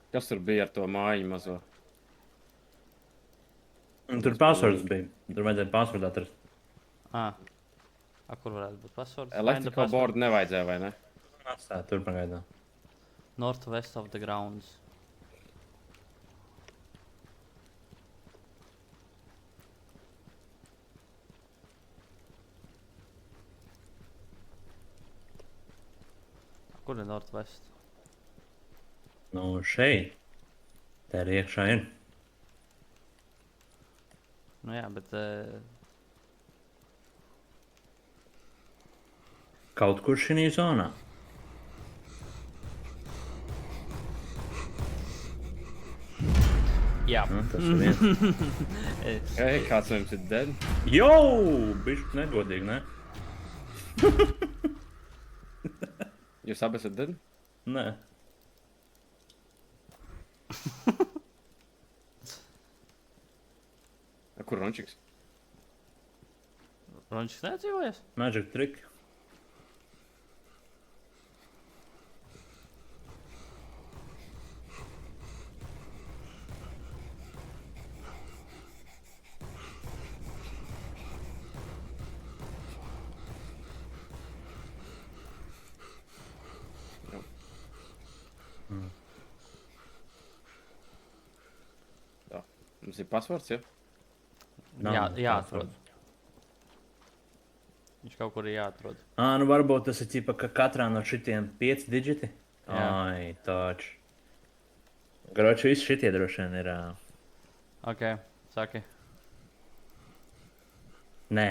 Kas tur bija ar to mājiņu mazo? Un tur passwords bija. Tur vajadzēja passwordu atrast. Kur varētu būt passwords? Electrical board nevajadzēja, vai ne? Atstāt tur pagaidām. Northwest of the grounds. Kur ir Northwest? Nu, šeit. Tā ir iekšā ir. Nu jā, bet... Kaut kur šī zonā. Jā. Tas ir viens. Hei, kāds no jums ir dead? Jau! Bišķi negodīgi, ne? Jūs abi esat dead? Nē. Kur Rončiks? Rončiks nedzīvojas? Magic trick. Jā. Mums ir passwords, ja? Jā, jāatrod. Viņš kaut kur ir jāatrod. Nu varbūt tas ir ķipa, ka katrā no šitiem 5 digiti? Jā. Ai, taču. Groči, visi šitie droši vien ir... Ok, saki. Nē,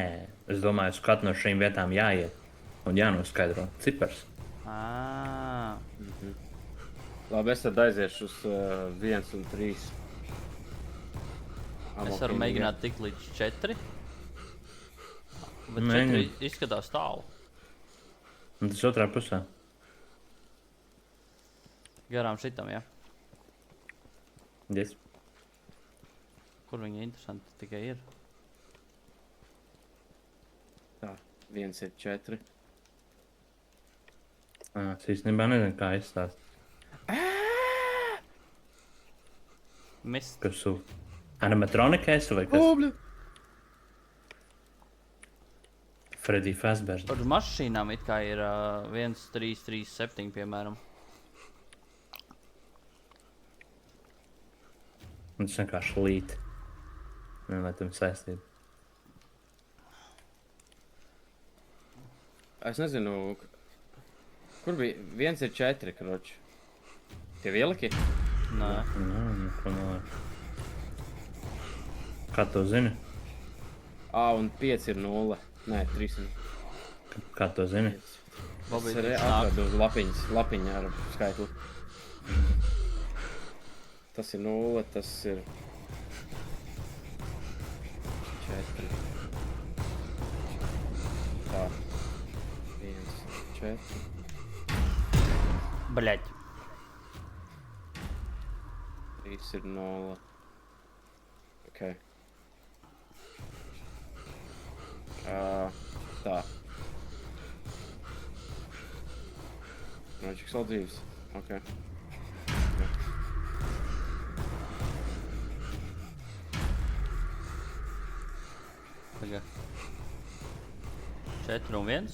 es domāju, uz katru no šīm vietām jāiet. Un jānoskaidro cipars. Labi, es tad aiziešu uz 1 un 3. Es varu mēģināt tikt līdz 4. Bet Mēģini. 4 izskatās tālu. Un tas otrā pusē. Garām šitam, jā. Yes. Kur viņi interesanti tikai ir? Tā, 1 ir 4. Es īstenībā nezinu, kā izstāst. Mist. Kas tu? Animatronika esi vai kas? Freddy Fazbear. Par mašīnām it kā ir 1, 3, 3, 7, piemēram. Un tas vienkārši līt. Vai tam saistība? Es nezinu, kur bija 1 ir 4, kroči. Tie vieliki? Nē. Neko nav. Kā to zini? Un 5 ir 0. Nē, 3 ir. Kā to zini? Bobby, Es arī tas nāk. atradu lapiņu ar skaitli. Tas ir 0, tas ir 4. Tā. 1, 4. Bļaļ. 3 ir 0. Ok. Tā. Rončiks vēl dzīves. Ok. Tagad. 4 un 1.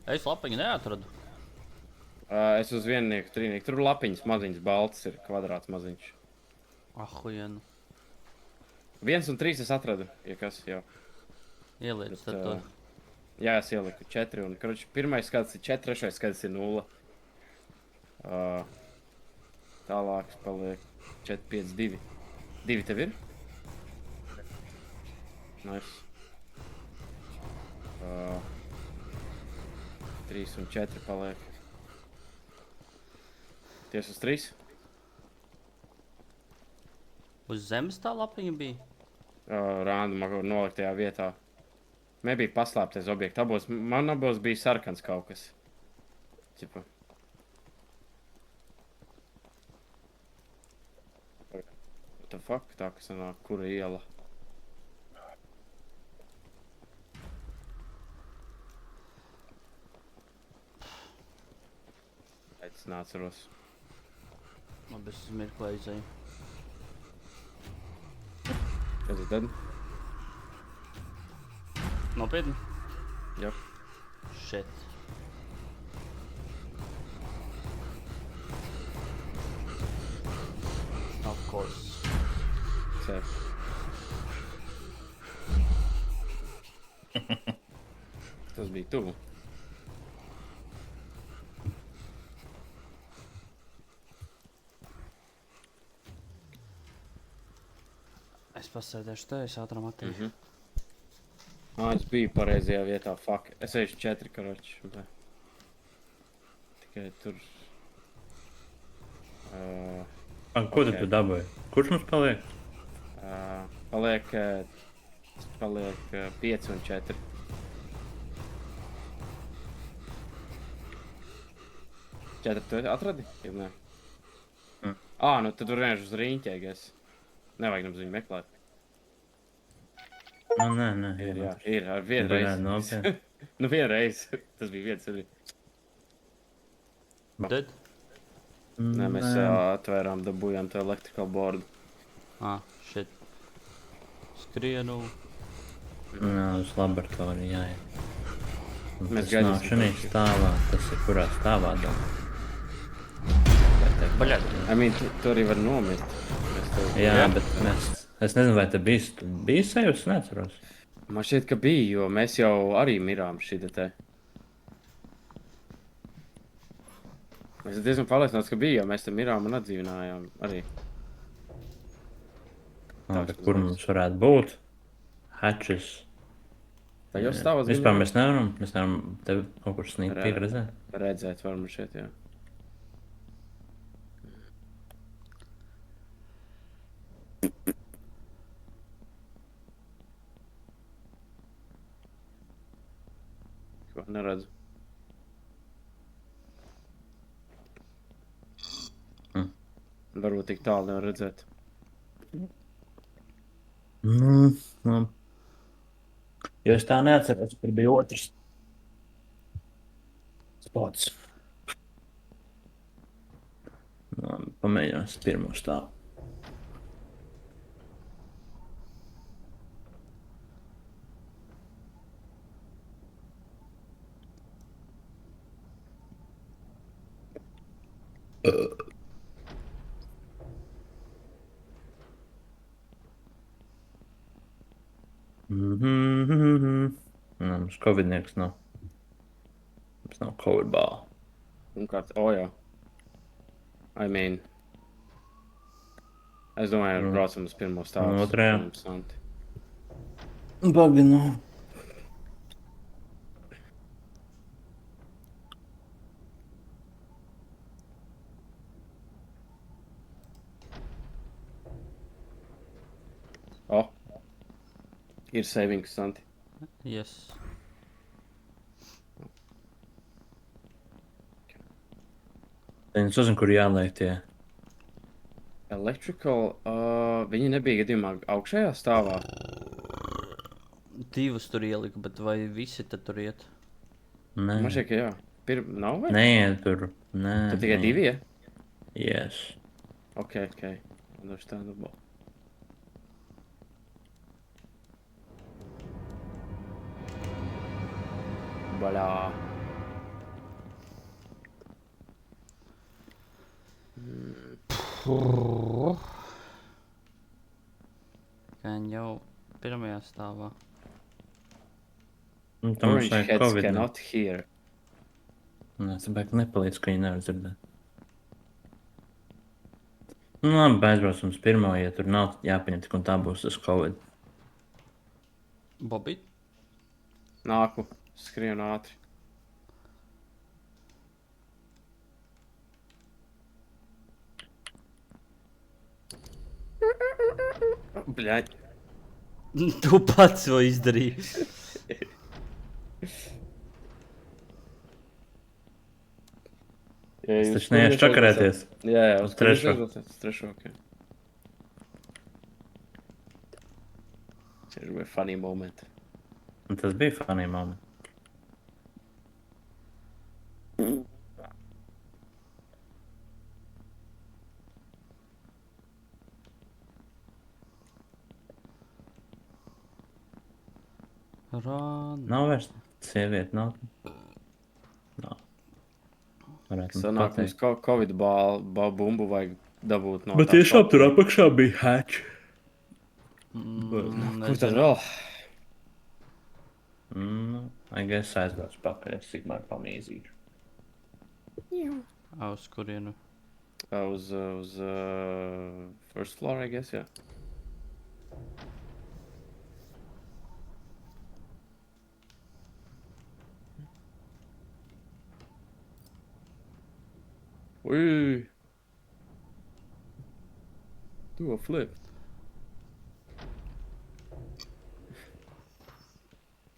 Es lapiņu neatradu. Es uz viennieku, trīnieku. Tur lapiņas maziņas, balts ir kvadrāts maziņš. Ahujenu. 1 un 3 es atradu, ja kas jau. Ieliec tad to. Jā, es ieliku 4 un, kroči, pirmais skaits ir 4, trešais skaits ir 0. Tālāks paliek 4, 5, 2. 2 tev ir? Nice. 3 un 4 paliek. Ties uz 3? Uz zemes tā lapiņa bija? Randumā noliktajā vietā. Nebija paslēptais objekts. Man abos bija sarkans kaut kas. Čipa. What the fuck? Tā, kas sanāk, kura iela? Es neatceros. Labi, es mirkli aizēju. Kas tad? Nopietni? Jā. Shit. Of course. Safe. Tas bija tuvu. Es pasēdēšu te, es ātram attīšu. Es biju pareizajā vietā, fuck. Es eju 4 karoči. Tikai tur... Ko tad tu dabūji? Kurš mums paliek? Paliek 5 un 4. Četri tu atradi? Ja nē. Nu tad tur vienkārši uz riņķēgies. Nevajag mums viņu meklēt. Nē. Ir ar vienu reizi. Nopietni. Nu vienreiz. Tas bija viens arī. Dead? Nē, mēs atvērām, dabūjām to electrical boardu. Shit. Skrienu. Nā, uz laboratoriju jāiet. Mēs Tas gaidīsim nav šinī stāvā, tas ir kurā stāvā domā. Baļāt. Tu arī var nomirt. Jā, bet es nezinu, vai te bija sajūta, es neatceros. Man šķiet, ka bija, jo mēs jau arī mirām šitā te. Mēs diezgan pārliecināts, ka bija, jo mēs te mirām un atdzīvinājām arī. Bet kur mums varētu būt? Hatches. Tā jau stāv uz Vispār mēs nevaram tevi kaut kur snīt redzēt. Redzēt varam šeit, jā. Ko neredzu. Varbūt tik tālu nevar redzēt. Jo es tā neatceros, kur bija otrs spots. Pamēģinās pirmo stāvu. Mums covidnieks nav. Mums nav covid bāla. Un kāds, jā. Es domāju, braucam uz pirmo stāvu. Un otrajā? Interesanti. Bagi nav. Ir savings, Santi. Yes. Es nezinu, kur jāliek tie. Electrical, viņi nebija gadījumā augšējā stāvā. Divus tur ielika, bet vai visi tad tur iet? Nē. Man šķiet, ka jā. Nav vai? Nē, tur. Nē. Tur tikai divi, ja? Yes. Ok. Understandable. Baļā. Gan jau pirmajā stāvā. Un tam Orange vajag heads covid. cannot hear. Nē, es domāju, ka nepalīdz, ka viņi nevar dzirdēt. Nu, labi, aizbraucam uz pirmo, ja tur nav jāpaņem tik un tā būs tas covid. Bobby? Nāku. Skrienu ātri. Bļaļ. Tu pats to izdarīji. Es taču neiešu čakarēties. Jā, Uz trešo. Uz trešo, ok. Tas bija funny moment. Un tas bija funny moment. Rāna. Nav vairs sieviete, nav. Nav. Varētu man Sanāk, mums pateikt. Covid bumbu vajag dabūt no Bet tā tiešām tur šopa. apakšā bija hatch. Kur tad Nezinu. vēl? I guess aizbraucu pakaļ, es tikmēr pamīzīšu. Uz kurienu? Uz first floor, I guess, jā. Ui! Do a flip.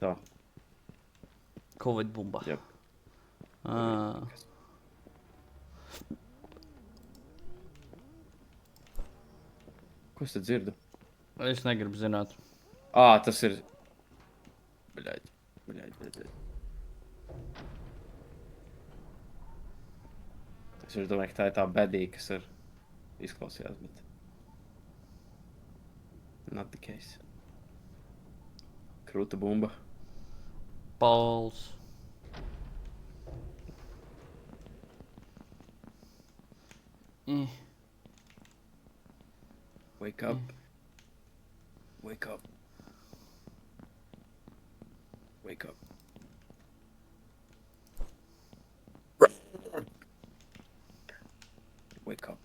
Tā, Covid bumba. jep. Ā, Ko es te dzirdu? es negribu zināt. Tas ir... Bļaļ. Es domāju, ka tā ir tā bedī, kas ir izklausījās, bet... Not the case. Krūta bumba. Pols. Wake up. Wake up. Wake up. Wake up.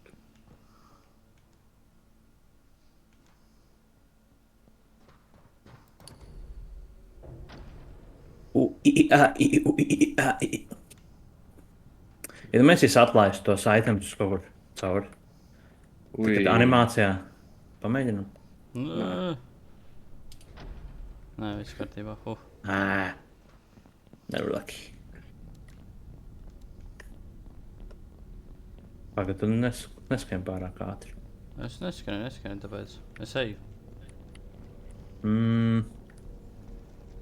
Ja mēs atlaistu tos itemus kaut kur cauri, tad animācijā pamēģinām. Nē, viss kārtībā. Never lucky. Pagad, tu neskrien pārāk ātri. Es neskrienu, tāpēc es eju.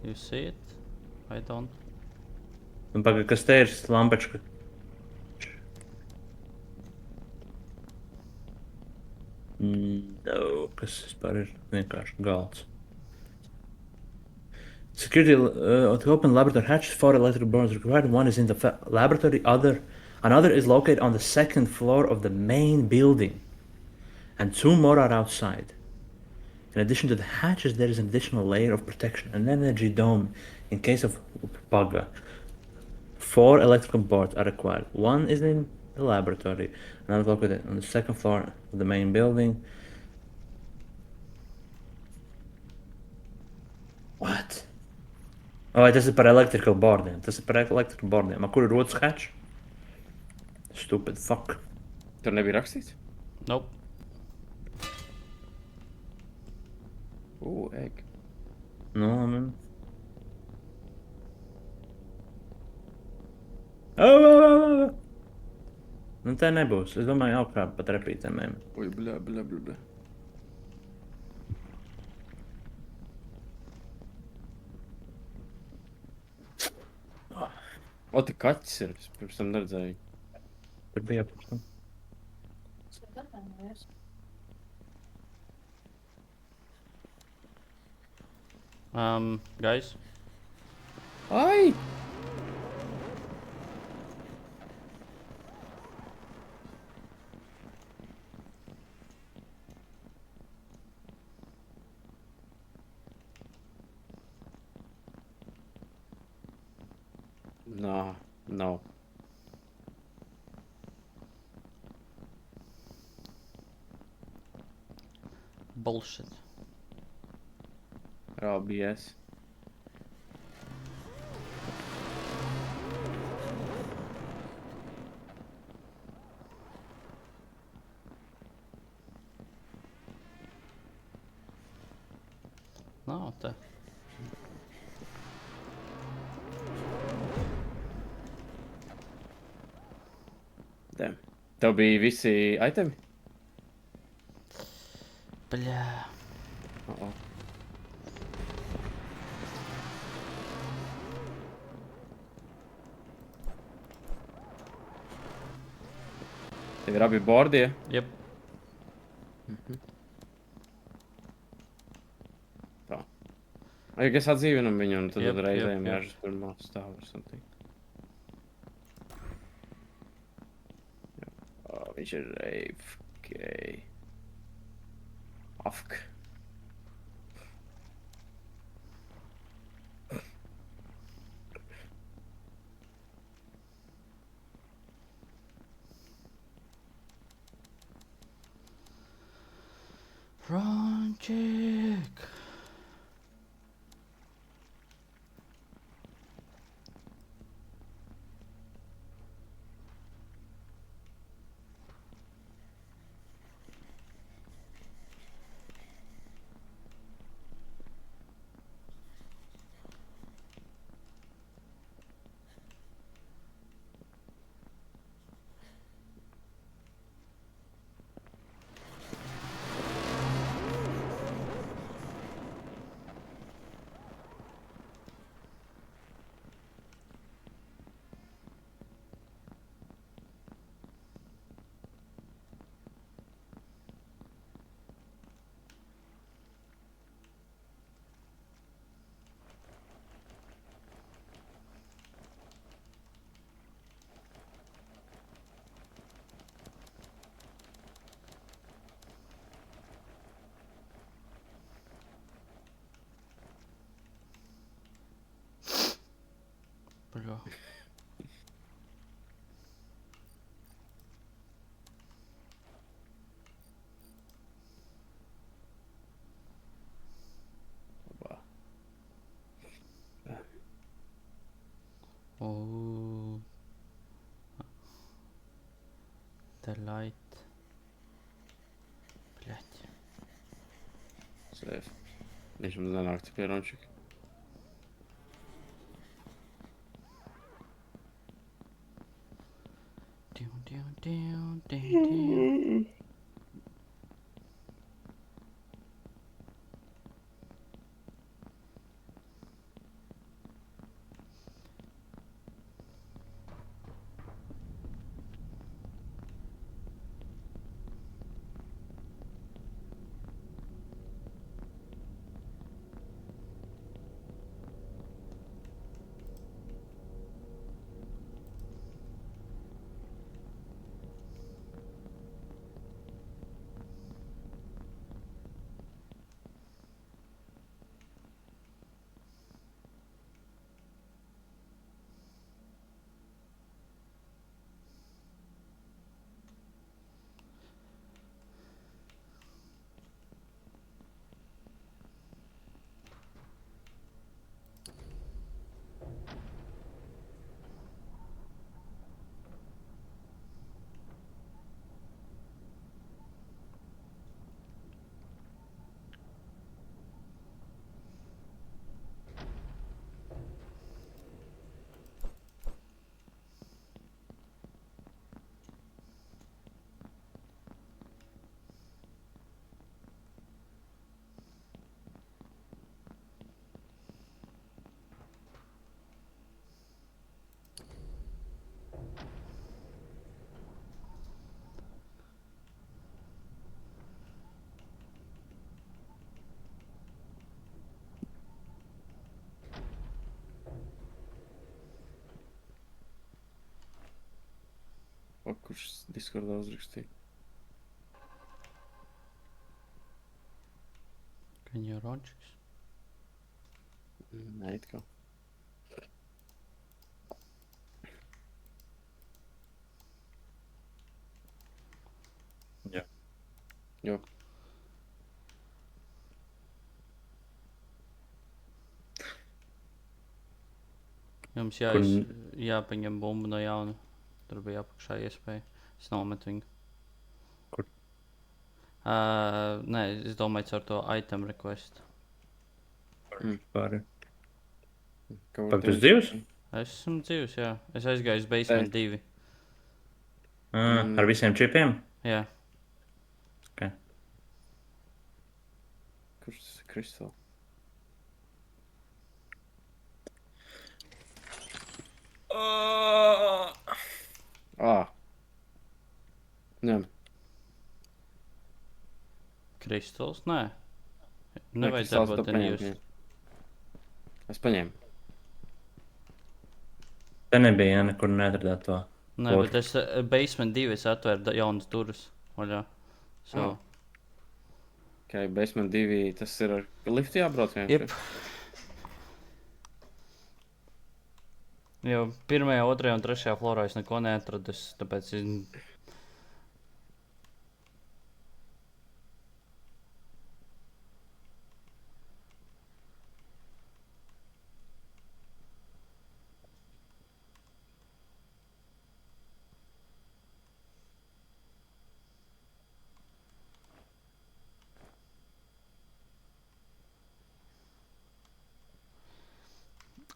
You see it? I don't. Un pagad, kas te ir lampička? No, kas vispār ir vienkārši galds. Security to open laboratory hatch, 4 electrical burners required. One is in the laboratory, another is located on the second floor of the main building, and 2 more are outside. In addition to the hatches, there is an additional layer of protection, an energy dome in case of bugger. 4 electrical boards are required. One is in the laboratory, another located on the second floor of the main building. What? Vai tas ir par electrical boardiem? Tas ir par electrical boardiem. Kur ir otrs hatch? Stupid fuck. Tur nebija rakstīts? Nope. Egg. No, man. Nu, tā nebūs. Es domāju, augšā pat repītēm. Bļa. O, te kaķis ir. Es pirms tam neredzēju. Tur bija pirms tam. Guys. Ai! No. Bullshit. Raw BS. Nav te. Damn. Tev bija visi itemi? Bļā. Tev ir abi bordi, ja? Jep. Tā. Vajag es atdzīvinam viņu un tad Jep, uzreiz jep, ejam jep. jāžas pirmā stāvu or something. Viņš ir AFK. AFK. Rončik! Bļo. Labā. Ooh. The light. Блять. Safe. Viņš mums nenāk pie Rončika. Diu. O, kurš Discordā uzrakstīja? Ka viņa ir Rončiks. Nē, it kā. Jā. Jo. Jums jāpaņem bumbu no jauna. Tur bija apakšā iespēja. Es nometu viņu. Kur? Nē, es domāju caur to item request. Pāri. Kaut Pag, tu tiem- esi dzīvs? Es esmu dzīvs, jā. Es aizgāju uz basement 2. Ar visiem čipiem? Jā. Okay. Kurš tas ir Kristāls? Ņem. Kristals? Nē. Nē, Nevajadzētu kristāls būt tu in paņem, use. jā. Es paņēmu. Te nebija, ja nekur neatradāt to. Nē, Otru. bet es basement 2 es atvēru jaunas durvis. Vaļā. So. Oh. Ok, basement 2, tas ir ar liftu jābrauc vienkārši. Jep. Jo pirmajā, otrajā un trešajā florā es neko neatradu, tāpēc es...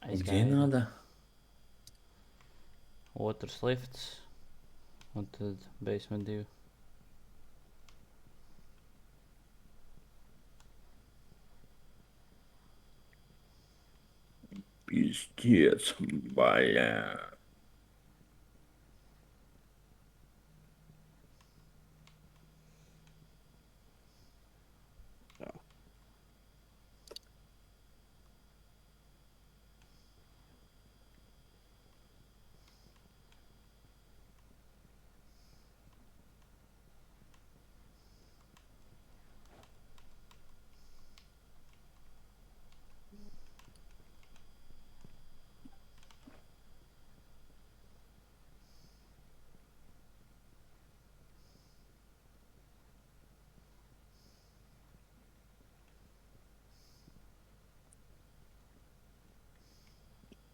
Где надо? Otrs lifts. Un tad basement 2. Пиздец, бля.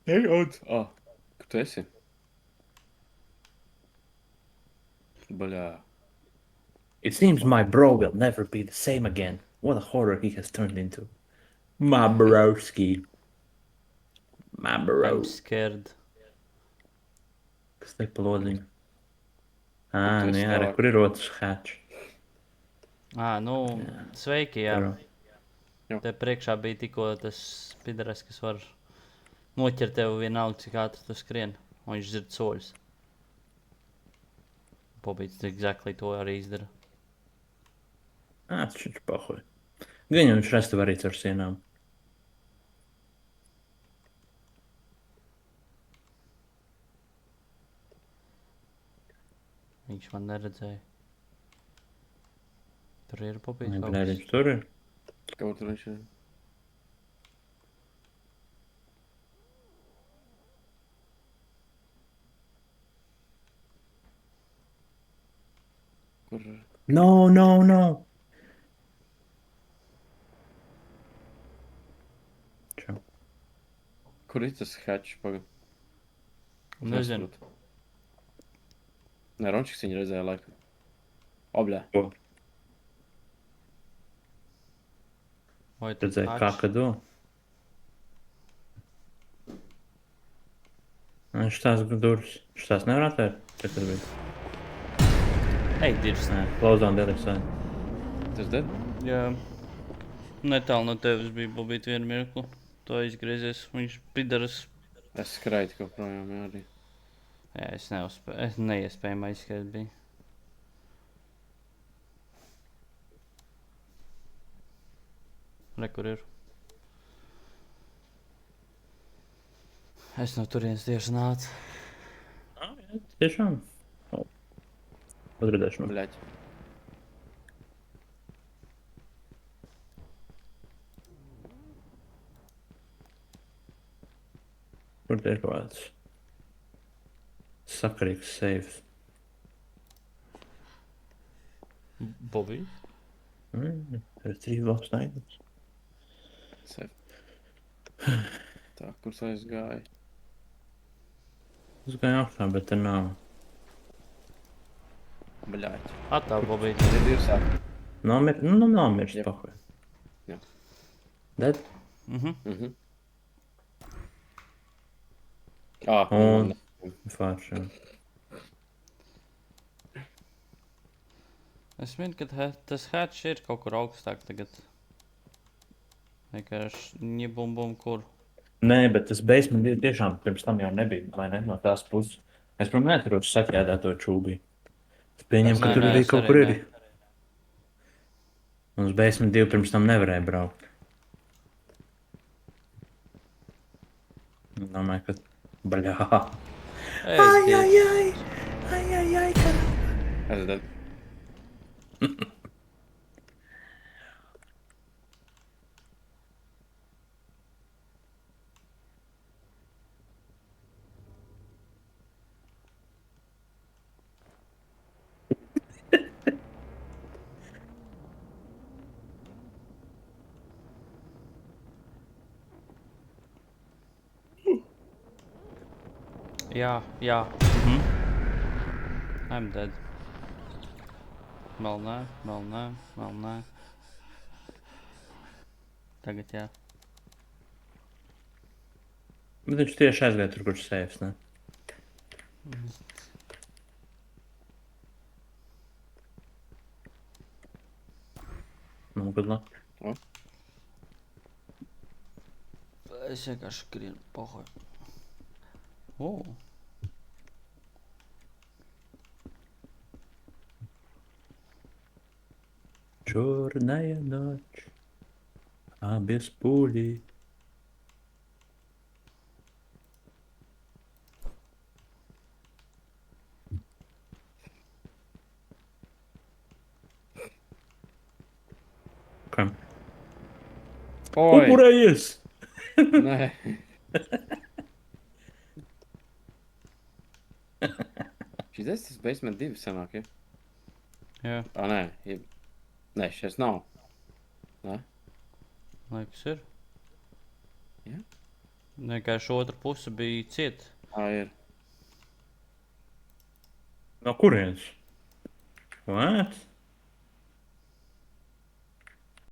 Ej, Odz. Ah, kur tu esi? Baļā. It seems my bro will never be the same again. What a horror he has turned into. My broski. My bro. I'm scared. Kas te pa lodziņu? Tu Nu esi jā, tālāk. kur ir otrs hatch? Nu, sveiki, jā. Jā. Te priekšā bija tikko tas pidaras, kas var noķert tev vienalga, cik ātri tu skrien. Un viņš dzird soļus. Pobīts exactly to arī izdara. Tas viņš pahuj. Gan jau viņš restu var arī caur sienām. Viņš man neredzēja. Tur ir pobīts Nē, kaut blēd, kas. viņš tur ir. Kaut tur viņš ir. Kur? No. Čau. Kur ir tas hatch? Pagad. Nezinu. Nē, Rončiks viņu redzēja laikam. Obļā. Ko? Vai tu Redzēju, atš- kakadu. Viņš tās durvis. Viņš tās nevar atvērt. Kas tas bija? Ej, dirs. Nē, close on the other side. Tas dead? Jā. Netālu no tevis bija pobīt vienu mirkli. To izgriezies. Viņš pidaras. Es skraidu kaut projām, jā, arī. Jā, es neuzspēju. Es neiespējami aizskriet bija. Re, kur ir? Es no turienes tieši nācu. Tiešām? Uzredzēšu. Bļaļ. Kur te ir kaut kāds sakarīgs seifs? Bobby? Retrieve lost items. Safe. Tā, kur aizgāja? Es gāju augstā, bet te nav. Bļaļ. Atā, Bobby. Tas ir dirsā. Nomirst, Jep. pahuj. Jā. Dead? Mhm. Ah, Un- Fārši, jā. Es minu, ka tas hatch ir kaut kur augstāk tagad. Vienkārši ņibum kur. Nē, bet tas basement bija tiešām pirms tam jau nebija, vai ne, no tās puses. Es, protams, neatceros saķēdēto čūbī. Es pieņemu, ka Nē, tur nē, arī es kaut arī kur ir. nē. Un uz basement 2 pirms tam nevarēja braukt. Domāju, ka... Bļā. Ej, Es tad... Jā, jā. I'm dead. Vēl nē, vēl nē, vēl nē. Tagad jā. Bet viņš tieši aizgāja tur, kurš sēvs, ne? Nu, good luck. Es vienkārši skrienu pohoj. O, Черная ночь, а без пули. Okay. Oi! Por aí isso! Nē. Šis tas basement 2 sanāk, ja? jā, Nē. Nē, šis nav. Nē? liekas ir. Jā? Vienkārši otra puse bija cieta. Ir. No kurienes? What?